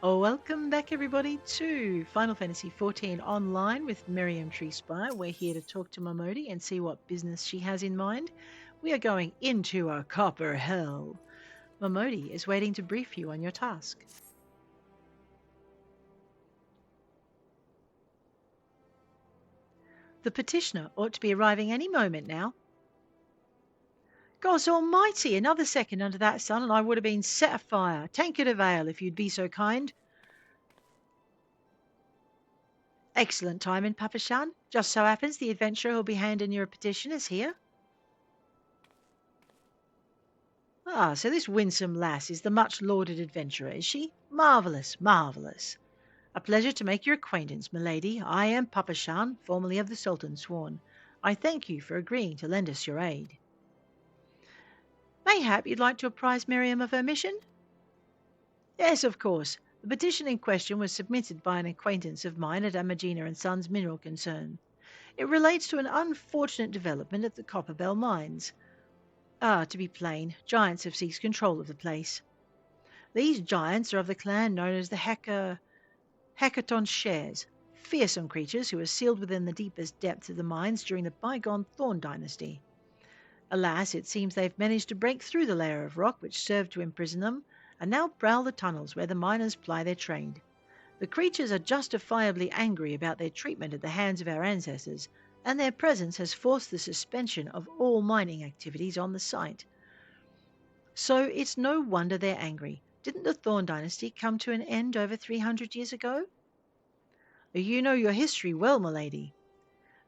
Oh, welcome back, everybody, to Final Fantasy XIV Online with Mirriam Treespire. We're here to talk to Momodi and see what business she has in mind. We are going into a copper hell. Momodi is waiting to brief you on your task. The petitioner ought to be arriving any moment now. Gods almighty, another second under that sun and I would have been set afire. Tankard of ale, if you'd be so kind. Excellent timing, Papashan. Just so happens the adventurer who'll be handing your petition is here. Ah, so this winsome lass is the much-lauded adventurer, is she? Marvellous, marvellous. A pleasure to make your acquaintance, milady. I am Papashan, formerly of the Sultan's Sworn. I thank you for agreeing to lend us your aid. Mayhap you'd like to apprise Mirriam of her mission? Yes, of course. The petition in question was submitted by an acquaintance of mine at Amagina and Sons Mineral Concern. It relates to an unfortunate development at the Copperbell Mines. To be plain, giants have seized control of the place. These giants are of the clan known as the Hekaton Shares, fearsome creatures who were sealed within the deepest depths of the mines during the bygone Thorn dynasty. Alas, it seems they've managed to break through the layer of rock which served to imprison them, and now prowl the tunnels where the miners ply their trade. The creatures are justifiably angry about their treatment at the hands of our ancestors, and their presence has forced the suspension of all mining activities on the site. So it's no wonder they're angry. Didn't the Thorn dynasty come to an end over 300 years ago? You know your history well, milady.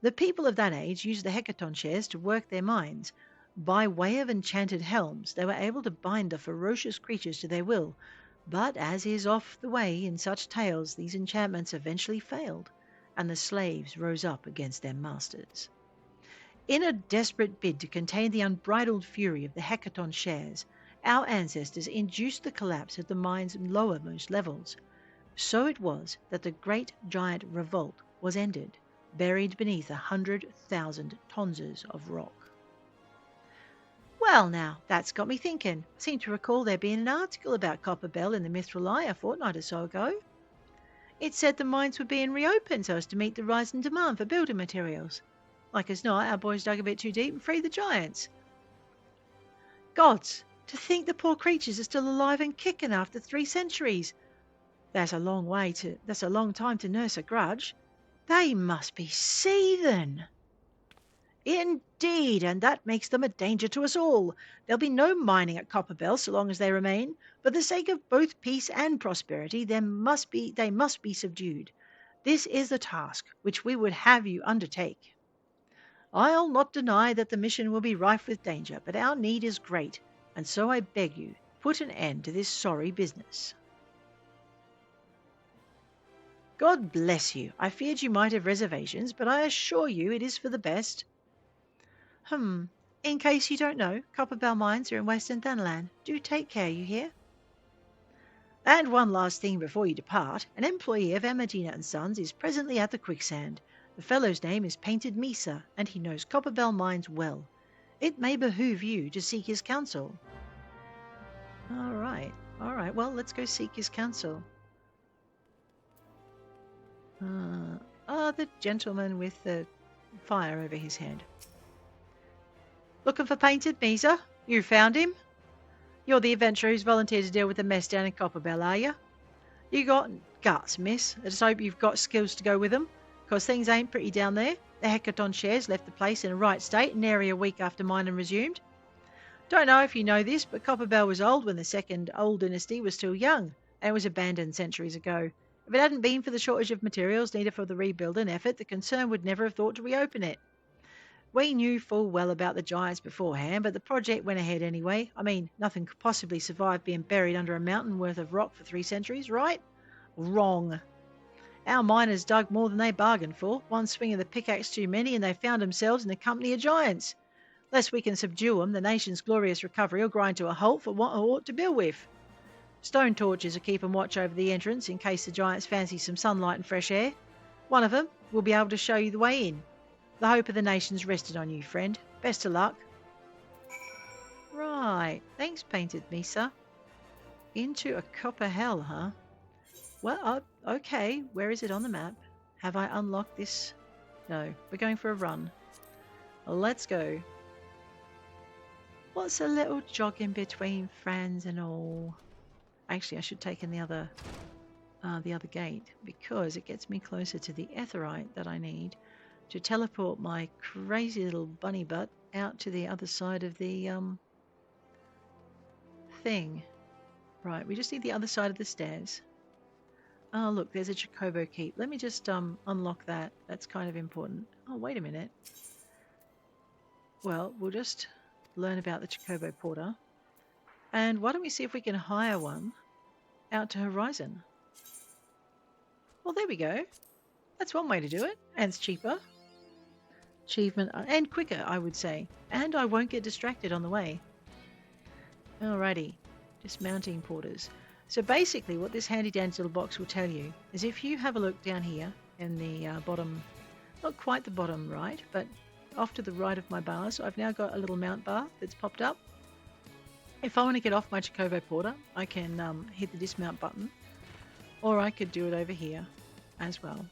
The people of that age used the Hekaton shares to work their mines. By way of enchanted helms, they were able to bind the ferocious creatures to their will, but as is oft the way in such tales, these enchantments eventually failed, and the slaves rose up against their masters. In a desperate bid to contain the unbridled fury of the Hekaton shares, our ancestors induced the collapse of the mine's lowermost levels. So it was that the great giant revolt was ended, buried beneath 100,000 tonnes of rock. Well, now, that's got me thinking. I seem to recall there being an article about Copperbell in the Mithril Eye a fortnight or so ago. It said the mines were being reopened so as to meet the rising demand for building materials. Like as not, our boys dug a bit too deep and freed the giants. Gods, to think the poor creatures are still alive and kicking after 3 centuries. That's a long time to nurse a grudge. They must be seething. Indeed, and that makes them a danger to us all. There'll be no mining at Copperbell so long as they remain. For the sake of both peace and prosperity, they must be subdued. This is the task which we would have you undertake. I'll not deny that the mission will be rife with danger, but our need is great, and so I beg you, put an end to this sorry business. God bless you. I feared you might have reservations, but I assure you it is for the best. In case you don't know, Copperbell Mines are in Western Thanalan. Do take care, you hear? And one last thing before you depart. An employee of Amagina and Sons is presently at the Quicksand. The fellow's name is Painted Mesa, and he knows Copperbell Mines well. It may behoove you to seek his counsel. All right. Well, let's go seek his counsel. The gentleman with the fire over his head. Looking for Painted Mesa? You found him? You're the adventurer who's volunteered to deal with the mess down in Copperbell, are you? You got guts, miss. I just hope you've got skills to go with them, because things ain't pretty down there. The Hekaton shares left the place in a right state nary a week after mining resumed. Don't know if you know this, but Copperbell was old when the second old dynasty was still young, and it was abandoned centuries ago. If it hadn't been for the shortage of materials needed for the rebuilding effort, the concern would never have thought to reopen it. We knew full well about the giants beforehand, but the project went ahead anyway. I mean, nothing could possibly survive being buried under a mountain worth of rock for 3 centuries, right? Wrong. Our miners dug more than they bargained for. One swing of the pickaxe too many, and they found themselves in the company of giants. Unless we can subdue them, the nation's glorious recovery will grind to a halt for what ought to build with. Stone torches are keeping watch over the entrance in case the giants fancy some sunlight and fresh air. One of them will be able to show you the way in. The hope of the nation's rested on you, friend. Best of luck. Right. Thanks, Painted Mesa. Into a copper hell, huh? Well, okay. Where is it on the map? Have I unlocked this? No. We're going for a run. Let's go. What's a little jogging between friends and all? Actually, I should take in the other gate because it gets me closer to the aetherite that I need to teleport my crazy little bunny butt out to the other side of the thing. Right, we just need the other side of the stairs. Oh, look, there's a chocobo keep. Let me just unlock that. That's kind of important. Oh, wait a minute. Well, we'll just learn about the chocobo porter. And why don't we see if we can hire one out to Horizon? Well, there we go. That's one way to do it. And it's cheaper. Achievement and quicker, I would say. And I won't get distracted on the way. Alrighty. Dismounting porters. So basically what this handy dandy little box will tell you is if you have a look down here in the bottom, not quite the bottom right, but off to the right of my bar. So I've now got a little mount bar that's popped up. If I want to get off my chocobo porter, I can hit the dismount button, or I could do it over here as well.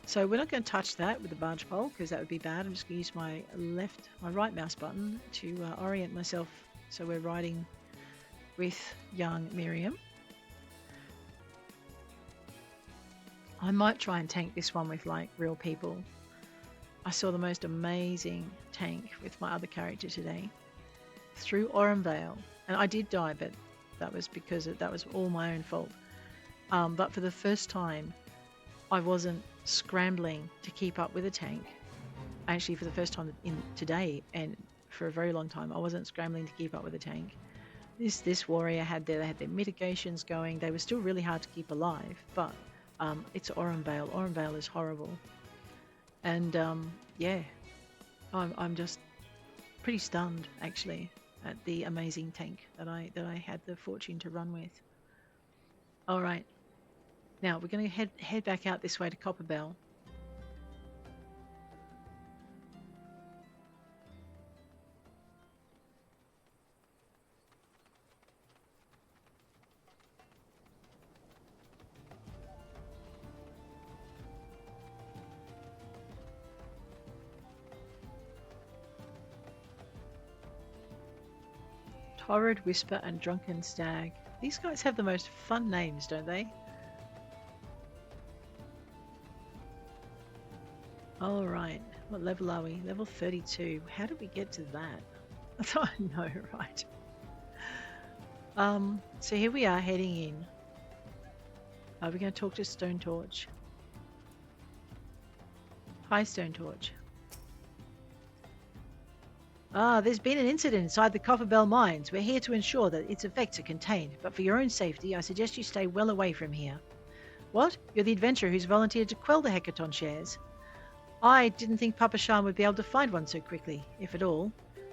So we're not going to touch that with the barge pole because that would be bad. I'm just going to use my right mouse button to orient myself so we're riding with young Mirriam. I might try and tank this one with like real people. I saw the most amazing tank with my other character today through Vale, and I did die, but that was because that was all my own fault. But for the first time, I wasn't scrambling to keep up with a tank. Actually, for the first time in today, and for a very long time, I wasn't scrambling to keep up with a tank. This warrior had their mitigations going. They were still really hard to keep alive, but it's Vale. Vale is horrible, and yeah, I'm just pretty stunned actually at the amazing tank that I had the fortune to run with. All right, now we're going to head back out this way to Copperbell. Horrid Whisper and Drunken Stag. These guys have the most fun names, don't they? All right. What level are we? Level 32. How did we get to that? I know, right? So here we are heading in. Are we going to talk to Stone Torch? Hi, Stone Torch. There's been an incident inside the Copperbell Mines. We're here to ensure that its effects are contained, but for your own safety, I suggest you stay well away from here. What? You're the adventurer who's volunteered to quell the Hecaton shares. I didn't think Papa Shan would be able to find one so quickly, if at all.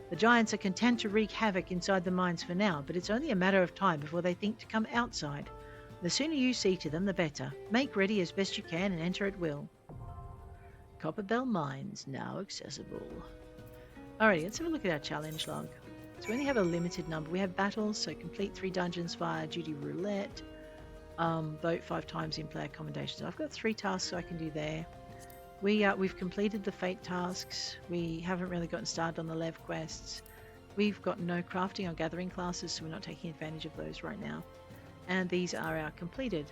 The giants are content to wreak havoc inside the mines for now, but it's only a matter of time before they think to come outside. The sooner you see to them, the better. Make ready as best you can and enter at will. Copperbell Mines, now accessible. Alrighty, let's have a look at our challenge log. So we only have a limited number. We have battles, so complete 3 dungeons via duty roulette. Vote 5 times in player commendations. I've got 3 tasks so I can do there. We've completed the fate tasks. We haven't really gotten started on the Lev quests. We've got no crafting or gathering classes, so we're not taking advantage of those right now. And these are our completed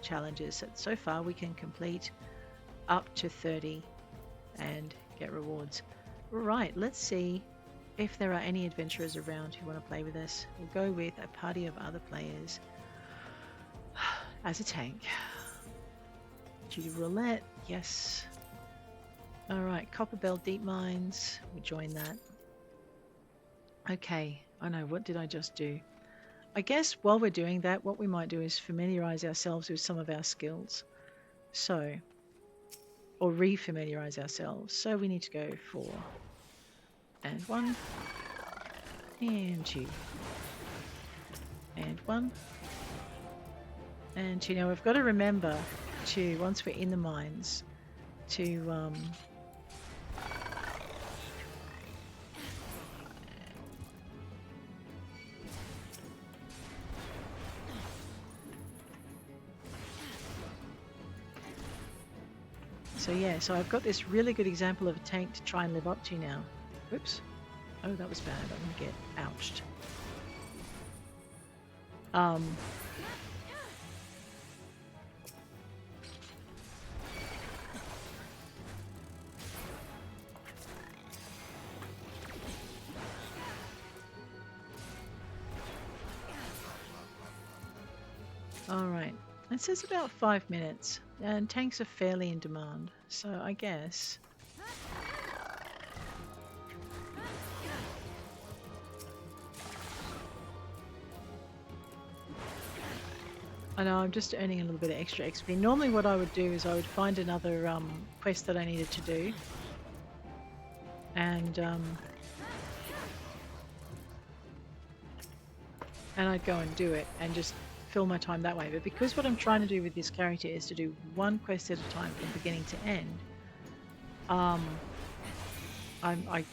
challenges. So far we can complete up to 30 and get rewards. Right, let's see if there are any adventurers around who want to play with us. We'll go with a party of other players as a tank. Duty roulette, yes. Alright, Copperbell Deep Mines, we'll join that. Okay, I know, what did I just do? I guess while we're doing that, what we might do is familiarize ourselves with some of our skills. So, or re-familiarize ourselves. So we need to go for and 1 and 2 and 1 and 2. Now we've got to remember to, once we're in the mines, to So yeah, so I've got this really good example of a tank to try and live up to now. Whoops. Oh, that was bad. I'm going to get ouched. All right. It says about 5 minutes, and tanks are fairly in demand, so I guess. I know I'm just earning a little bit of extra XP. Normally what I would do is I would find another quest that I needed to do, and I'd go and do it and just fill my time that way. But because what I'm trying to do with this character is to do one quest at a time from beginning to end, I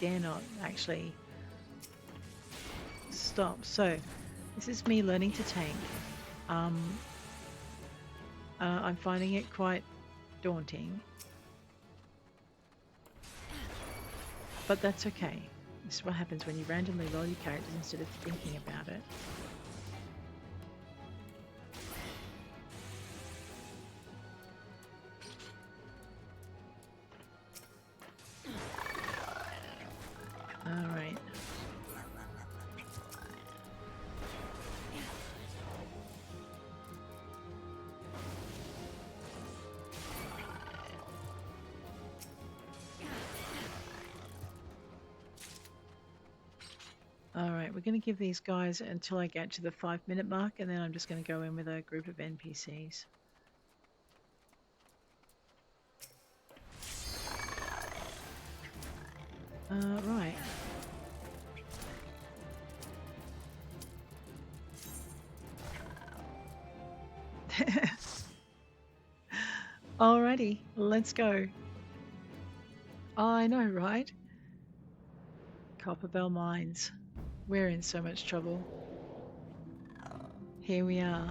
dare not actually stop. So this is me learning to tank. I'm finding it quite daunting, but that's okay. This is what happens when you randomly roll your characters instead of thinking about it. Alright. Alright, we're going to give these guys until I get to the 5-minute mark, and then I'm just going to go in with a group of NPCs. Right. Alrighty, let's go. I know, right? Copperbell Mines. We're in so much trouble. Here we are.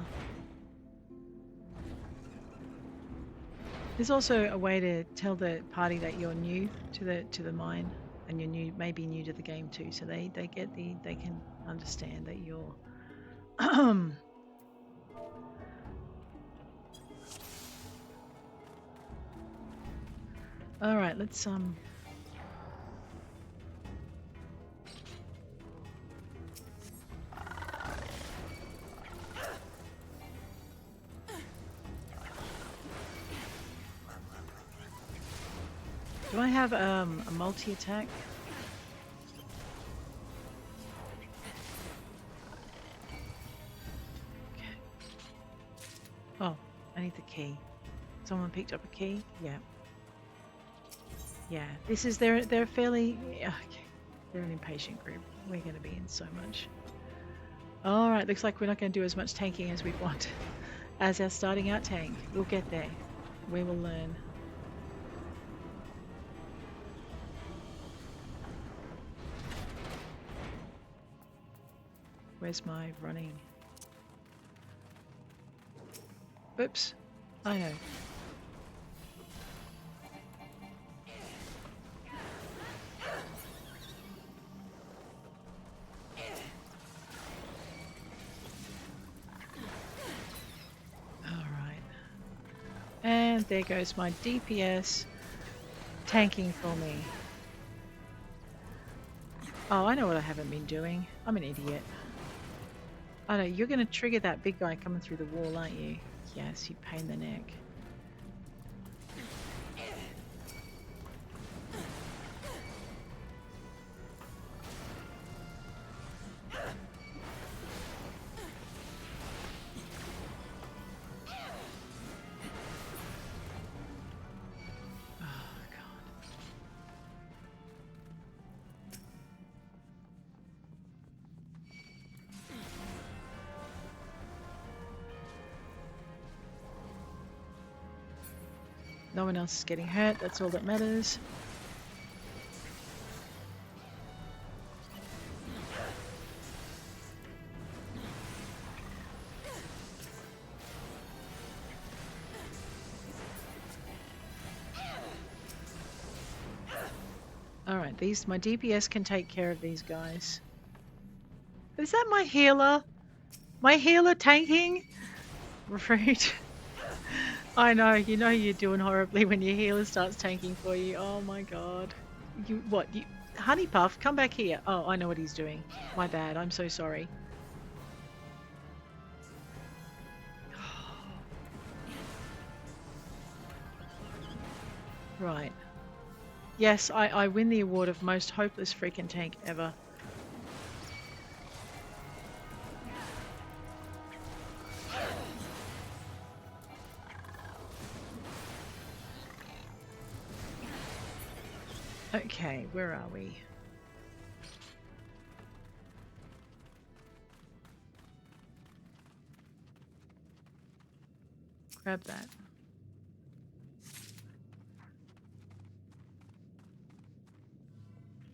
There's also a way to tell the party that you're new to the mine, and you're maybe new to the game too. So they can understand that you're. All right, let's Do I have a multi-attack? Okay. Oh, I need the key. Someone picked up a key? Yeah. Yeah, this is they're fairly okay. They're an impatient group. We're going to be in so much. All right, looks like we're not going to do as much tanking as we want as our starting out tank. We'll get there. We will learn. Where's my running? Oops. I know. And there goes my DPS tanking for me. Oh, I know what I haven't been doing. I'm an idiot. I know, you're going to trigger that big guy coming through the wall, aren't you? Yes, you pain in the neck. No one else is getting hurt, that's all that matters. My DPS can take care of these guys. Is that my healer? My healer tanking? Rude. I know, you're doing horribly when your healer starts tanking for you. Oh my god. Honey Puff, come back here. Oh, I know what he's doing. My bad, I'm so sorry. Right. Yes, I win the award of most hopeless freaking tank ever. Okay, where are we? Grab that.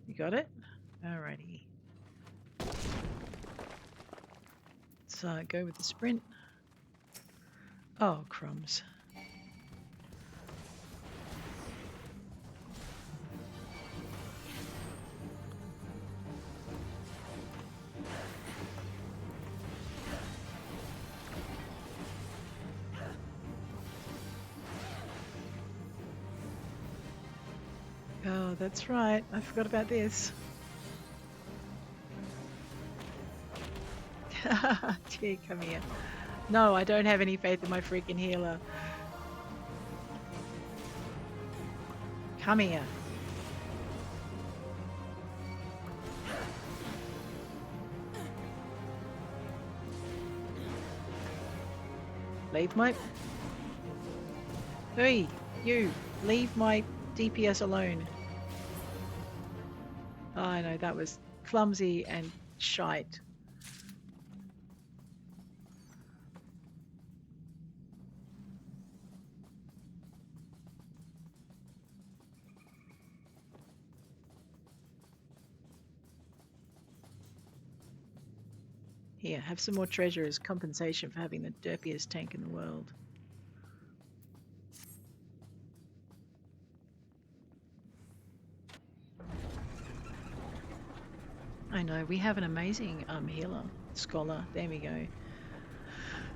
You got it? Alrighty. So go with the sprint. Oh, crumbs. Oh, that's right. I forgot about this. Gee, come here. No, I don't have any faith in my freaking healer. Come here. Leave my... Hey, you! Leave my DPS alone. Oh, I know, that was clumsy and shite. Here, have some more treasure as compensation for having the derpiest tank in the world. I know, we have an amazing healer. Scholar, there we go.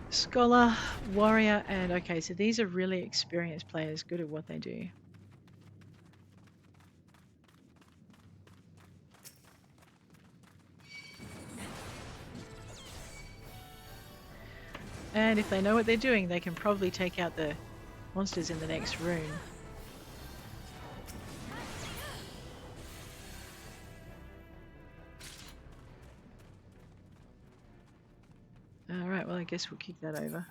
Scholar, warrior, and okay, so these are really experienced players, good at what they do. And if they know what they're doing, they can probably take out the monsters in the next room. Alright, well I guess we'll kick that over.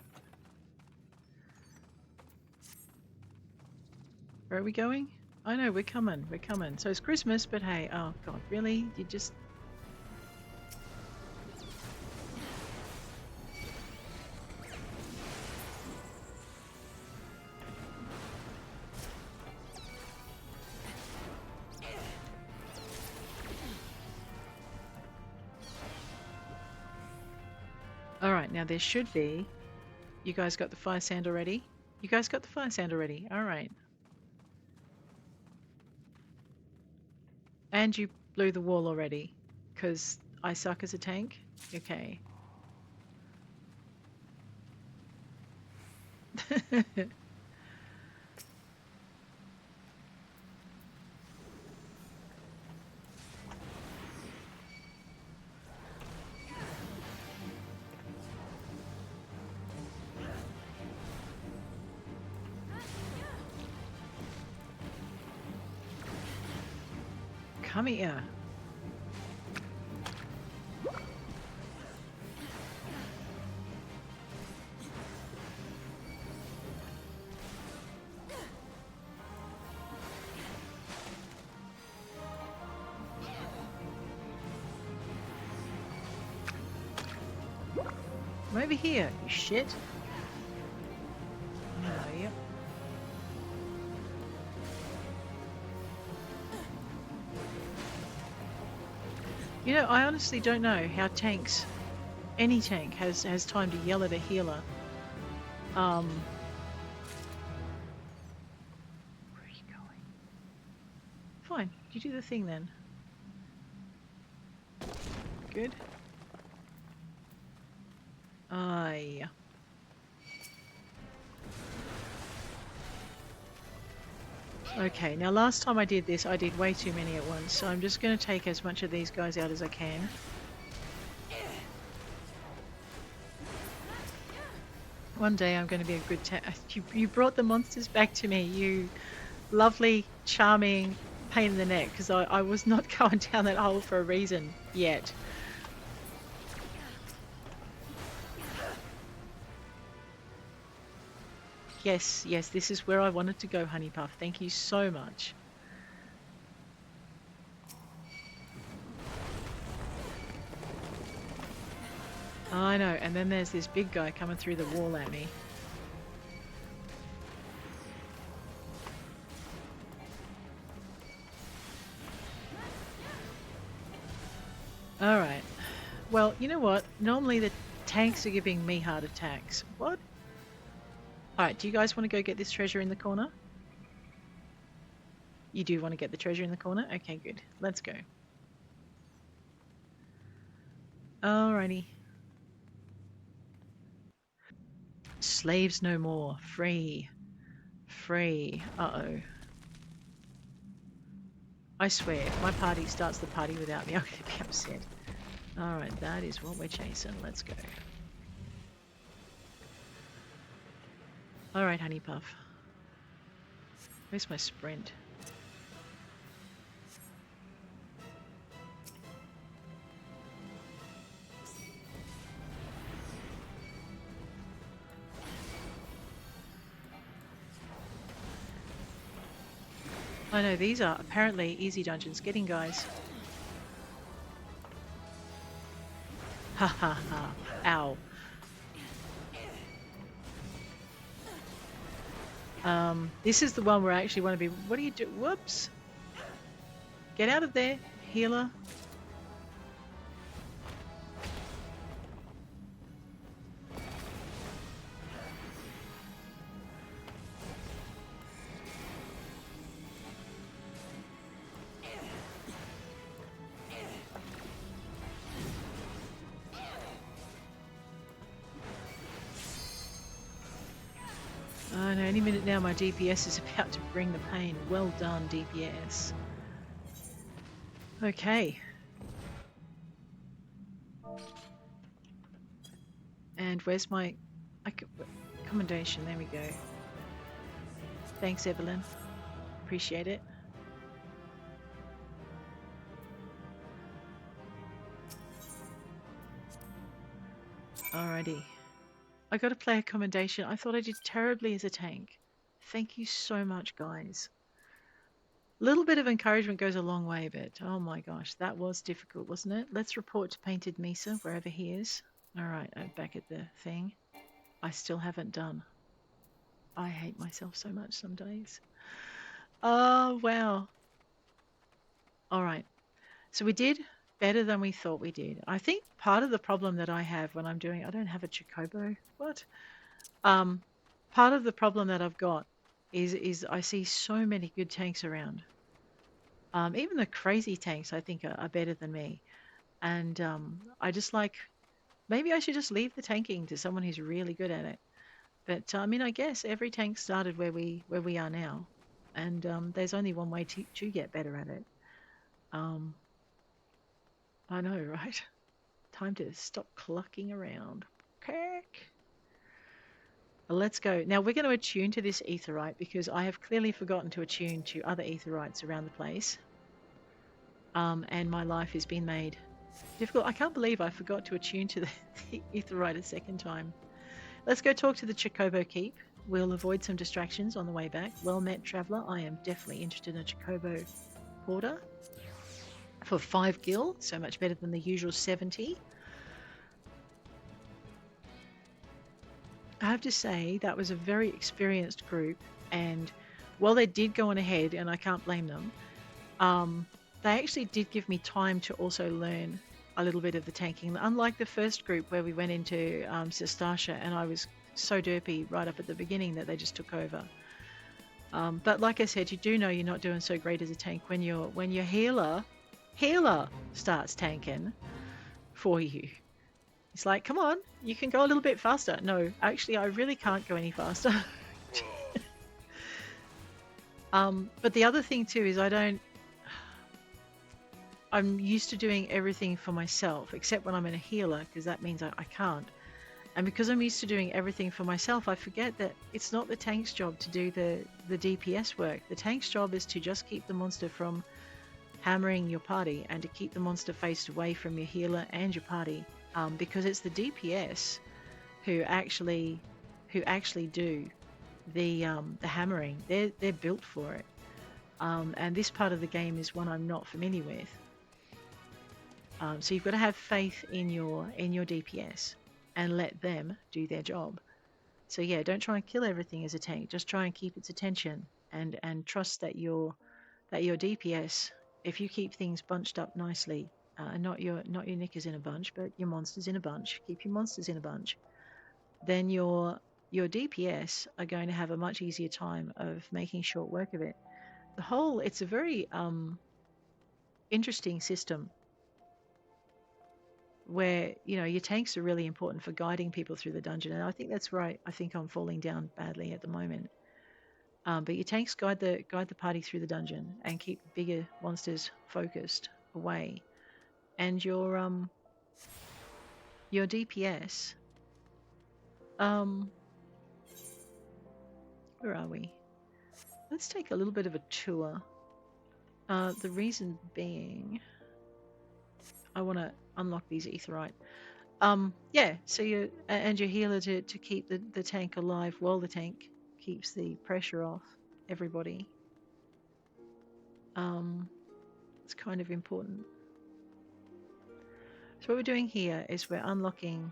Where are we going? I know, we're coming. So it's Christmas, but hey, oh god, really? You just... Alright, now there should be... You guys got the fire sand already? Alright. And you blew the wall already? Because I suck as a tank? Okay. Come here. I'm over here, you shit. Oh, yep. You know, I honestly don't know how tanks, any tank, has time to yell at a healer. Where are you going? fine. You do the thing then. Good. Yeah. Okay, now last time I did this, I did way too many at once, so I'm just going to take as much of these guys out as I can. One day I'm going to be a good you brought the monsters back to me, you lovely, charming pain in the neck, because I was not going down that hole for a reason yet. Yes, yes, this is where I wanted to go, Honey Puff. Thank you so much. I know, and then there's this big guy coming through the wall at me. Alright. Well, you know what? Normally the tanks are giving me heart attacks. What? Alright, do you guys want to go get this treasure in the corner? You do want to get the treasure in the corner? Okay, good. Let's go. Alrighty. Slaves no more. Free. Free. Uh-oh. I swear, if my party starts the party without me, I'm going to be upset. Alright, that is what we're chasing. Let's go. Alright, Honey Puff. Where's my sprint? I know, these are apparently easy dungeons. Get in, guys. Ha ha ha. Ow. This is the one where I actually want to be... What do you do? Whoops. Get out of there, healer. Oh no, any minute now my DPS is about to bring the pain. Well done, DPS. Okay. And where's my accommodation? There we go. Thanks, Evelyn. Appreciate it. Alrighty. I got to play accommodation. I thought I did terribly as a tank. Thank you so much, guys. A little bit of encouragement goes a long way, but oh my gosh, that was difficult, wasn't it? Let's report to Painted Mesa, wherever he is. Alright, I'm back at the thing. I still haven't done. I hate myself so much some days. Oh, wow. Alright, so we did better than we thought we did. I think part of the problem that I have when I'm doing... I don't have a chocobo. What? Part of the problem that I've got is I see so many good tanks around. Even the crazy tanks I think are better than me. And I just like... Maybe I should just leave the tanking to someone who's really good at it. But I mean, I guess every tank started where we are now. And there's only one way to get better at it. I know, right? Time to stop clucking around. Kirk. Let's go. Now we're going to attune to this aetherite because I have clearly forgotten to attune to other aetherites around the place. And my life has been made difficult. I can't believe I forgot to attune to the aetherite a second time. Let's go talk to the Chocobo Keep. We'll avoid some distractions on the way back. Well met, traveller. I am definitely interested in a Chocobo Quarter. For 5 gil, so much better than the usual 70. I have to say that was a very experienced group, and while they did go on ahead, and I can't blame them, they actually did give me time to also learn a little bit of the tanking. Unlike the first group where we went into Sestasha and I was so derpy right up at the beginning that they just took over. But like I said, you do know you're not doing so great as a tank when your healer starts tanking for you. It's like, come on, you can go a little bit faster. No, actually, I really can't go any faster. But the other thing too is I'm used to doing everything for myself, except when I'm in a healer, because that means I can't. And because I'm used to doing everything for myself, I forget that it's not the tank's job to do the DPS work. The tank's job is to just keep the monster from hammering your party and to keep the monster faced away from your healer and your party, because it's the DPS who actually do the hammering. They're built for it, and this part of the game is one I'm not familiar with. So you've got to have faith in your DPS and let them do their job. So yeah, don't try and kill everything as a tank. Just try and keep its attention and trust that your DPS, if you keep things bunched up nicely, not your knickers in a bunch, but your monsters in a bunch. Keep your monsters in a bunch. Then your DPS are going to have a much easier time of making short work of it. It's a very interesting system where your tanks are really important for guiding people through the dungeon, and I think that's right. I think I'm falling down badly at the moment. But your tanks guide the party through the dungeon and keep bigger monsters focused away, and your DPS. Where are we? Let's take a little bit of a tour. The reason being, I want to unlock these aetherite. Yeah, so your healer to keep the tank alive while the tank keeps the pressure off everybody. It's kind of important. So what we're doing here is we're unlocking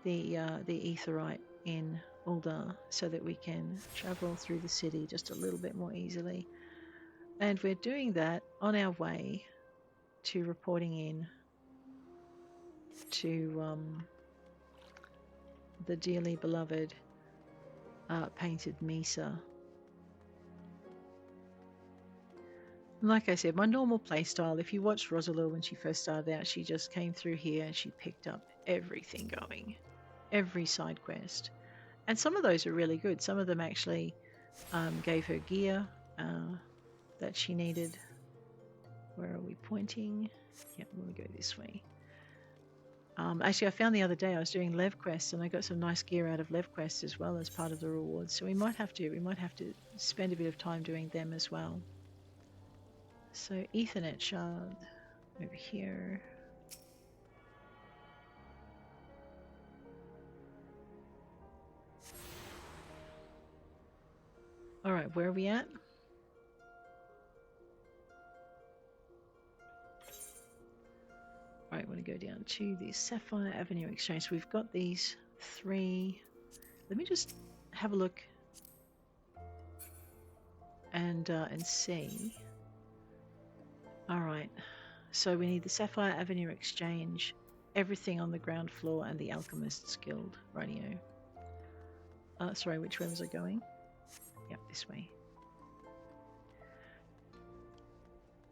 the aetherite in Ul'dah so that we can travel through the city just a little bit more easily. And we're doing that on our way to reporting in to the dearly beloved painted Mesa. Like I said, my normal playstyle, if you watched Rosalua when she first started out, she just came through here and she picked up everything going, every side quest. And some of those are really good. Some of them actually gave her gear that she needed. Where are we pointing? Yep, we'll go this way. Actually, I found the other day I was doing Lev quests and I got some nice gear out of Lev quests as well as part of the rewards. So we might have to spend a bit of time doing them as well. So Ethernet shard over here. All right, where are we at? All right, I want to go down to the Sapphire Avenue Exchange. So we've got these 3. Let me just have a look and see. All right, so we need the Sapphire Avenue Exchange, everything on the ground floor, and the Alchemist's Guild. Radio. Sorry, which way was I going? Yep, this way.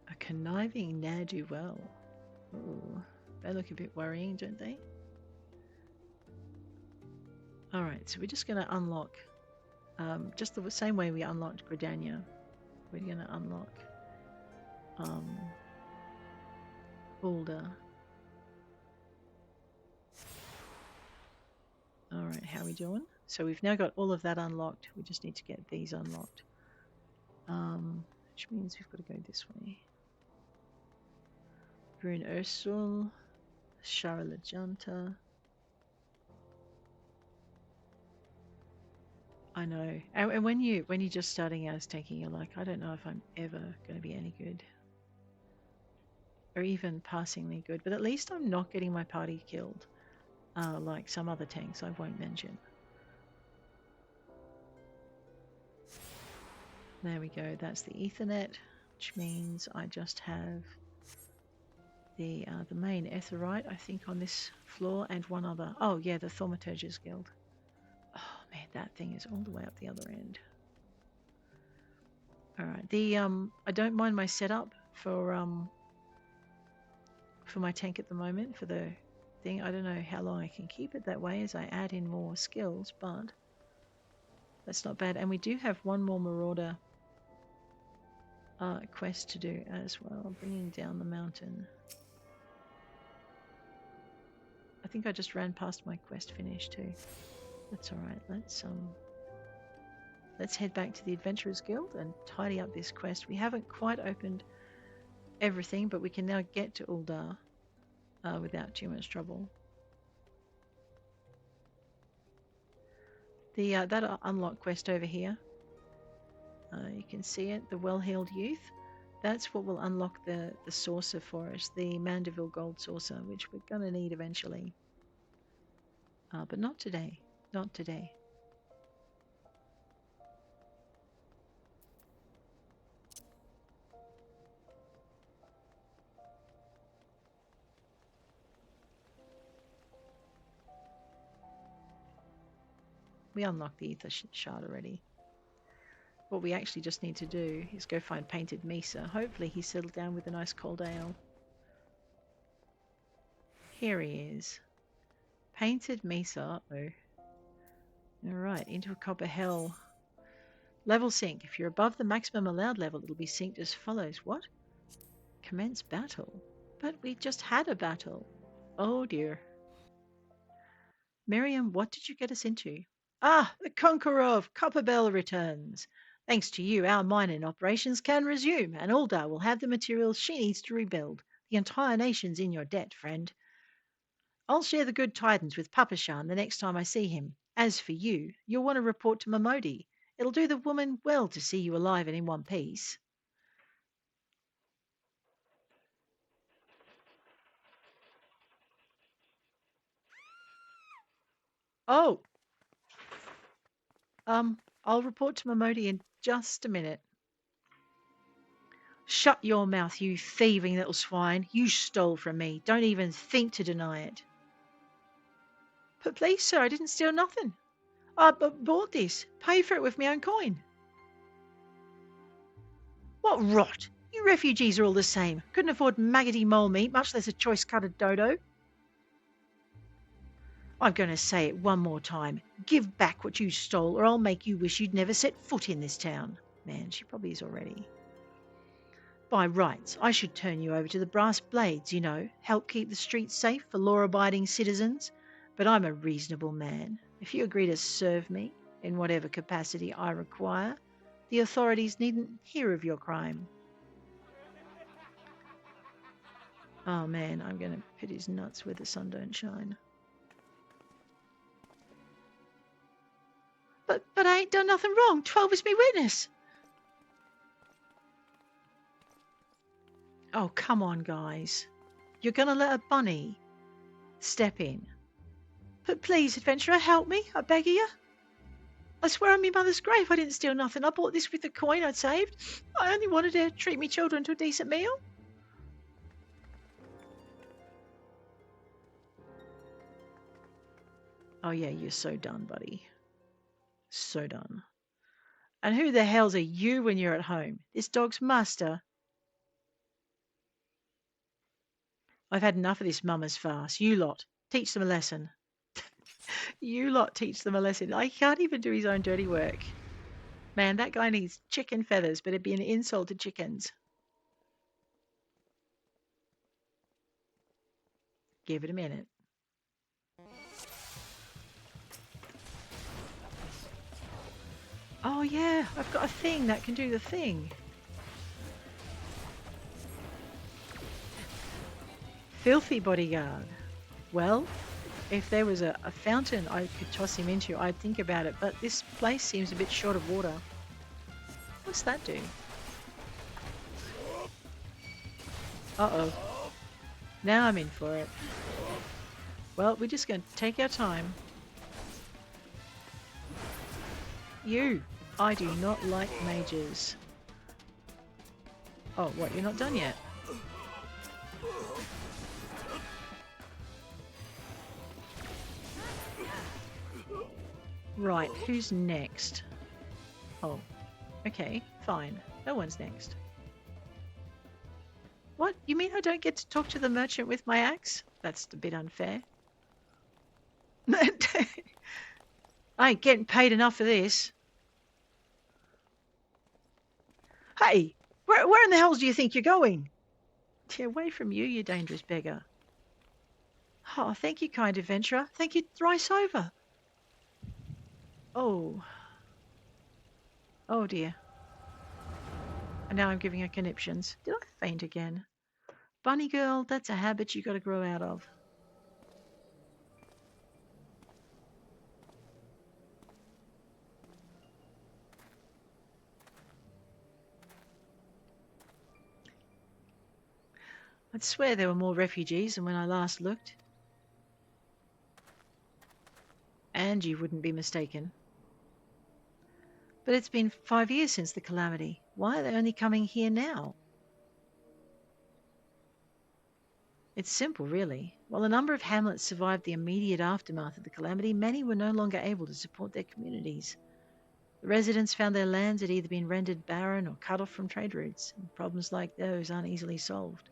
A conniving ne'er-do-well. Ooh, they look a bit worrying, don't they? Alright, so we're just going to unlock, just the same way we unlocked Gridania, we're going to unlock Ul'dah. Alright, how are we doing? So we've now got all of that unlocked, we just need to get these unlocked. Which means we've got to go this way. Brune Ursul, Sharalajanta. I know. And when you're just starting out as tanking, you're like, I don't know if I'm ever going to be any good. Or even passingly good. But at least I'm not getting my party killed. Like some other tanks I won't mention. There we go. That's the Ethernet, which means I just have the main aetherite, I think, on this floor, and one other. Oh yeah, the Thaumaturge's Guild. Oh man, that thing is all the way up the other end. Alright, the I don't mind my setup for my tank at the moment, for the thing. I don't know how long I can keep it that way as I add in more skills, but that's not bad. And we do have one more Marauder quest to do as well, bringing down the mountain. I think I just ran past my quest finish too. That's alright. Let's head back to the Adventurers Guild and tidy up this quest. We haven't quite opened everything, but we can now get to Ul'dah without too much trouble. That unlock quest over here, you can see it, the Well-Heeled Youth. That's what will unlock the saucer for us, the Mandeville Gold Saucer, which we're going to need eventually. But not today. Not today. We unlocked the Ether Shard already. What we actually just need to do is go find Painted Mesa. Hopefully he's settled down with a nice cold ale. Here he is. Painted Mesa. Uh-oh. Alright, into a copper hell. Level sync. If you're above the maximum allowed level, it'll be synced as follows. What? Commence battle. But we just had a battle. Oh dear. Mirriam, what did you get us into? Ah, the conqueror of Copperbell returns. Thanks to you, our mining operations can resume, and Ul'dah will have the materials she needs to rebuild. The entire nation's in your debt, friend. I'll share the good tidings with Papashan the next time I see him. As for you, you'll want to report to Momodi. It'll do the woman well to see you alive and in one piece. Oh, I'll report to Momodi in just a minute. Shut your mouth, you thieving little swine. You stole from me. Don't even think to deny it. But please, sir, I didn't steal nothing. I bought this. Pay for it with my own coin. What rot! You refugees are all the same. Couldn't afford maggoty mole meat, much less a choice cut of dodo. I'm going to say it one more time. Give back what you stole, or I'll make you wish you'd never set foot in this town. Man, she probably is already. By rights, I should turn you over to the brass blades, you know, help keep the streets safe for law-abiding citizens. But I'm a reasonable man. If you agree to serve me, in whatever capacity I require, the authorities needn't hear of your crime. Oh man, I'm going to pit his nuts where the sun don't shine. But I ain't done nothing wrong. 12 is me witness. Oh, come on, guys. You're going to let a bunny step in. But please, adventurer, help me. I beg of you. I swear on me mother's grave I didn't steal nothing. I bought this with the coin I'd saved. I only wanted to treat me children to a decent meal. Oh, yeah, you're so done, buddy. So done. And who the hells are you when you're at home? This dog's master. I've had enough of this mama's farce. You lot, teach them a lesson. You lot teach them a lesson. I can't even do his own dirty work. Man, that guy needs chicken feathers, but it'd be an insult to chickens. Give it a minute. Oh yeah, I've got a thing that can do the thing. Filthy bodyguard. Well, if there was a fountain I could toss him into, I'd think about it, but this place seems a bit short of water. What's that do? Uh-oh. Now I'm in for it. Well, we're just going to take our time. You! I do not like mages. Oh, what? You're not done yet? Right, who's next? Oh, okay. Fine. No one's next. What? You mean I don't get to talk to the merchant with my axe? That's a bit unfair. I ain't getting paid enough for this. Hey, where in the hell do you think you're going? Get away from you, you dangerous beggar. Oh, thank you, kind adventurer. Thank you thrice over. Oh. Oh, dear. And now I'm giving her conniptions. Did I faint again? Bunny girl, that's a habit you got to grow out of. I'd swear there were more refugees than when I last looked. And you wouldn't be mistaken. But it's been 5 years since the calamity. Why are they only coming here now? It's simple, really. While a number of hamlets survived the immediate aftermath of the calamity, many were no longer able to support their communities. The residents found their lands had either been rendered barren or cut off from trade routes, and problems like those aren't easily solved.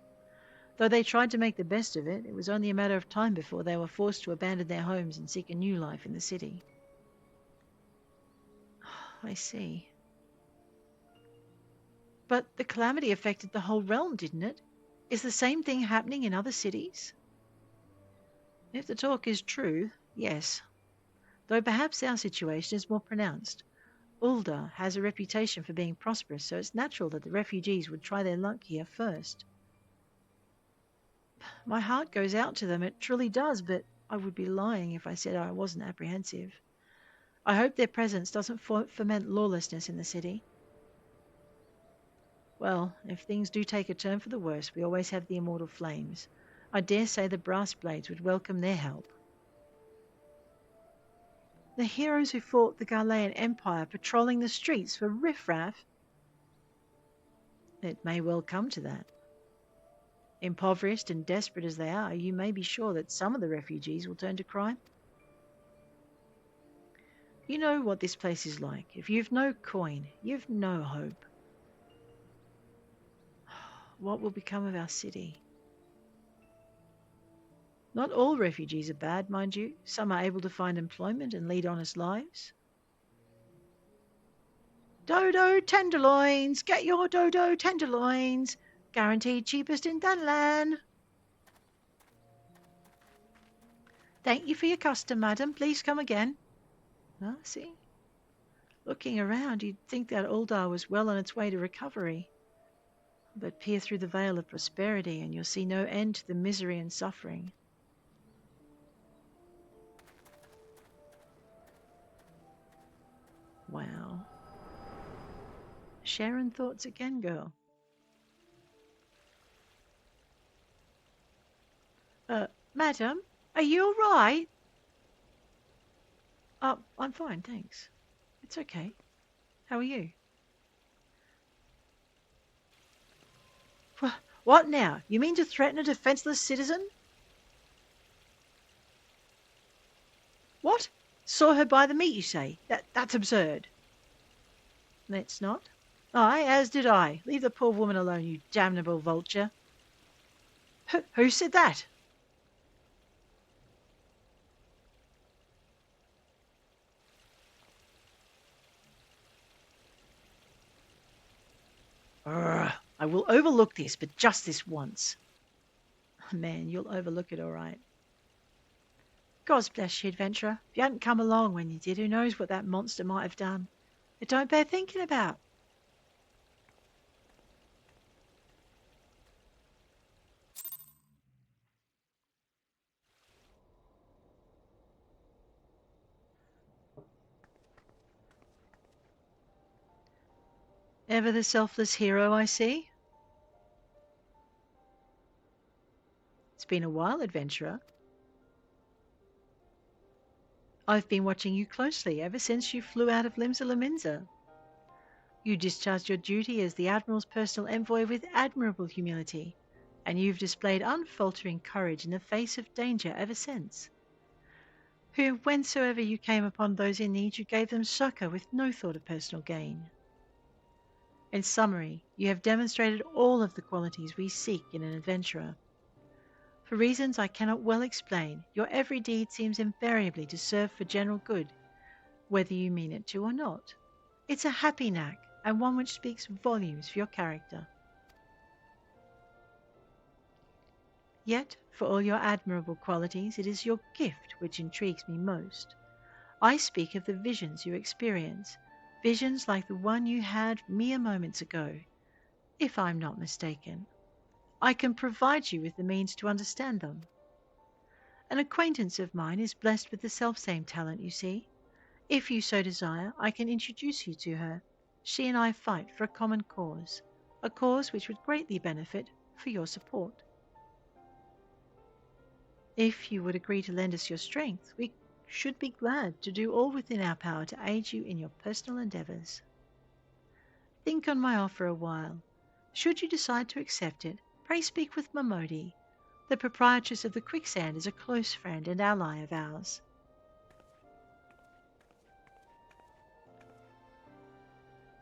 Though they tried to make the best of it, it was only a matter of time before they were forced to abandon their homes and seek a new life in the city. I see. But the calamity affected the whole realm, didn't it? Is the same thing happening in other cities? If the talk is true, yes. Though perhaps our situation is more pronounced. Ul'dah has a reputation for being prosperous, so it's natural that the refugees would try their luck here first. My heart goes out to them, it truly does, but I would be lying if I said I wasn't apprehensive. I hope their presence doesn't foment lawlessness in the city. Well, if things do take a turn for the worse, we always have the immortal flames. I dare say the brass blades would welcome their help. The heroes who fought the Ghanaian Empire patrolling the streets for riffraff? It may well come to that. Impoverished and desperate as they are, you may be sure that some of the refugees will turn to crime. You know what this place is like. If you've no coin, you've no hope. What will become of our city? Not all refugees are bad, mind you. Some are able to find employment and lead honest lives. Dodo tenderloins! Get your dodo tenderloins! Guaranteed cheapest in Thanalan. Thank you for your custom, madam. Please come again. Ah, see? Looking around, you'd think that Ul'dah was well on its way to recovery. But peer through the veil of prosperity and you'll see no end to the misery and suffering. Wow. Sharing thoughts again, girl. Madam, are you all right? I'm fine, thanks. It's okay. How are you? What now? You mean to threaten a defenseless citizen? What? Saw her buy the meat, you say? That's absurd. It's not. Aye, as did I. Leave the poor woman alone, you damnable vulture. Who said that? I will overlook this, but just this once. Man, you'll overlook it all right. God bless you, adventurer. If you hadn't come along when you did, who knows what that monster might have done. It don't bear thinking about. Ever the selfless hero, I see? It's been a while, adventurer. I've been watching you closely ever since you flew out of Limsa. You discharged your duty as the Admiral's personal envoy with admirable humility, and you've displayed unfaltering courage in the face of danger ever since. Whensoever you came upon those in need, you gave them succour with no thought of personal gain. In summary, you have demonstrated all of the qualities we seek in an adventurer. For reasons I cannot well explain, your every deed seems invariably to serve for general good, whether you mean it to or not. It's a happy knack, and one which speaks volumes for your character. Yet, for all your admirable qualities, it is your gift which intrigues me most. I speak of the visions you experience, visions like the one you had mere moments ago, if I'm not mistaken. I can provide you with the means to understand them. An acquaintance of mine is blessed with the selfsame talent, you see. If you so desire, I can introduce you to her. She and I fight for a common cause, a cause which would greatly benefit for your support. If you would agree to lend us your strength, we should be glad to do all within our power to aid you in your personal endeavours. Think on my offer a while. Should you decide to accept it, pray speak with Momodi. The proprietress of the Quicksand is a close friend and ally of ours.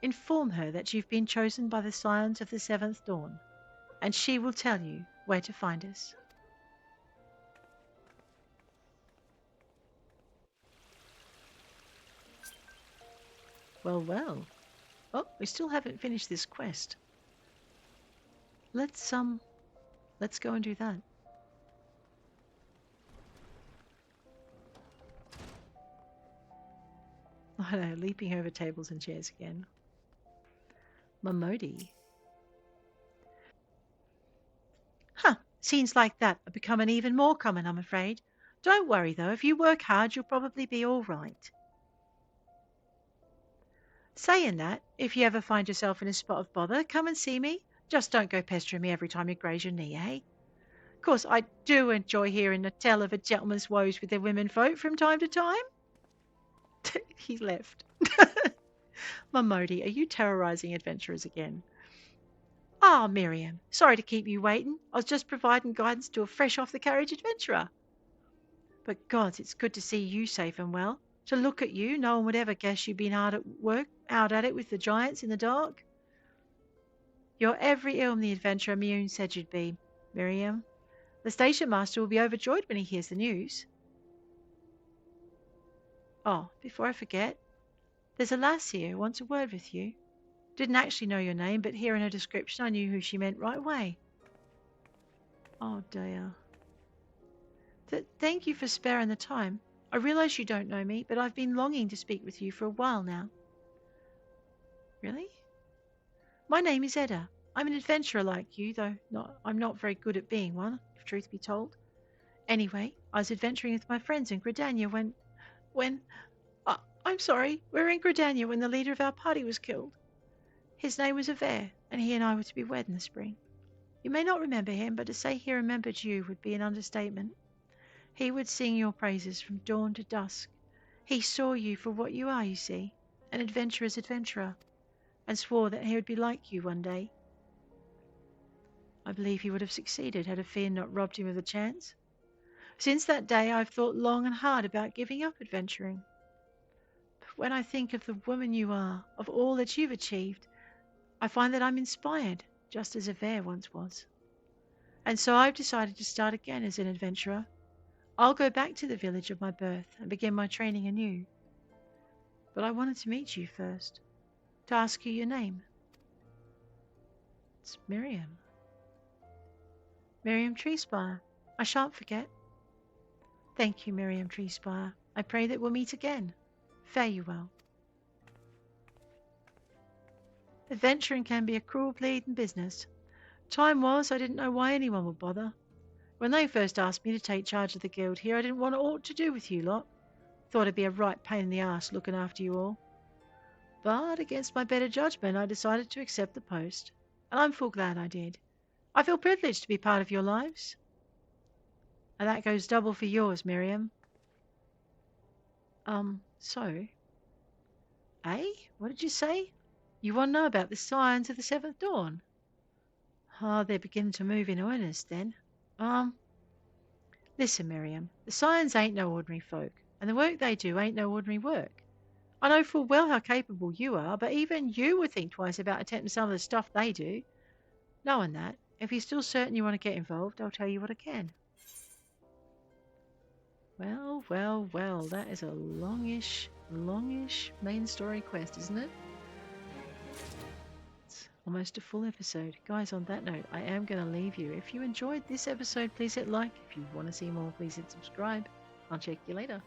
Inform her that you've been chosen by the Scions of the Seventh Dawn, and she will tell you where to find us. Well, well. Oh, we still haven't finished this quest. Let's go and do that. I know, leaping over tables and chairs again. Momodi. Huh, scenes like that are becoming even more common, I'm afraid. Don't worry, though. If you work hard, you'll probably be all right. Saying that, if you ever find yourself in a spot of bother, come and see me. Just don't go pestering me every time you graze your knee, eh? Of course, I do enjoy hearing the tale of a gentleman's woes with their womenfolk from time to time. He left. Momodi, are you terrorising adventurers again? Ah, Mirriam, sorry to keep you waiting. I was just providing guidance to a fresh-off-the-carriage adventurer. But gods, it's good to see you safe and well. To look at you, no one would ever guess you'd been hard at work, out at it with the giants in the dark. You're every ilm the adventurer Mioun said you'd be, Mirriam. The station master will be overjoyed when he hears the news. Oh, before I forget, there's a lass here who wants a word with you. Didn't actually know your name, but hearing her description, I knew who she meant right away. Oh, dear. Thank you for sparing the time. I realise you don't know me, but I've been longing to speak with you for a while now. Really? My name is Edda. I'm an adventurer like you, though I'm not very good at being one, if truth be told. Anyway, I was adventuring with my friends in Gridania when... I'm sorry, we were in Gridania when the leader of our party was killed. His name was Aver, and he and I were to be wed in the spring. You may not remember him, but to say he remembered you would be an understatement. He would sing your praises from dawn to dusk. He saw you for what you are, you see, an adventurer's adventurer, and swore that he would be like you one day. I believe he would have succeeded had a fear not robbed him of the chance. Since that day I've thought long and hard about giving up adventuring. But when I think of the woman you are, of all that you've achieved, I find that I'm inspired, just as Aver once was. And so I've decided to start again as an adventurer. I'll go back to the village of my birth and begin my training anew. But I wanted to meet you first, to ask you your name. It's Mirriam. Mirriam Treespire. I shan't forget. Thank you, Mirriam Treespire. I pray that we'll meet again. Fare you well. Adventuring can be a cruel bleeding business. Time was I didn't know why anyone would bother. When they first asked me to take charge of the guild here, I didn't want aught to do with you lot. Thought it'd be a right pain in the arse looking after you all. But against my better judgment, I decided to accept the post, and I'm full glad I did. I feel privileged to be part of your lives. And that goes double for yours, Mirriam. So? Eh? What did you say? You want to know about the Scions of the Seventh Dawn? Oh, they're beginning to move in earnest then. Listen, Mirriam, the Scions ain't no ordinary folk, and the work they do ain't no ordinary work. I know full well how capable you are, but even you would think twice about attempting some of the stuff they do. Knowing that, if you're still certain you want to get involved, I'll tell you what I can. Well, well, well, that is a longish main story quest, isn't it? It's almost a full episode. Guys, on that note, I am going to leave you. If you enjoyed this episode, please hit like. If you want to see more, please hit subscribe. I'll check you later.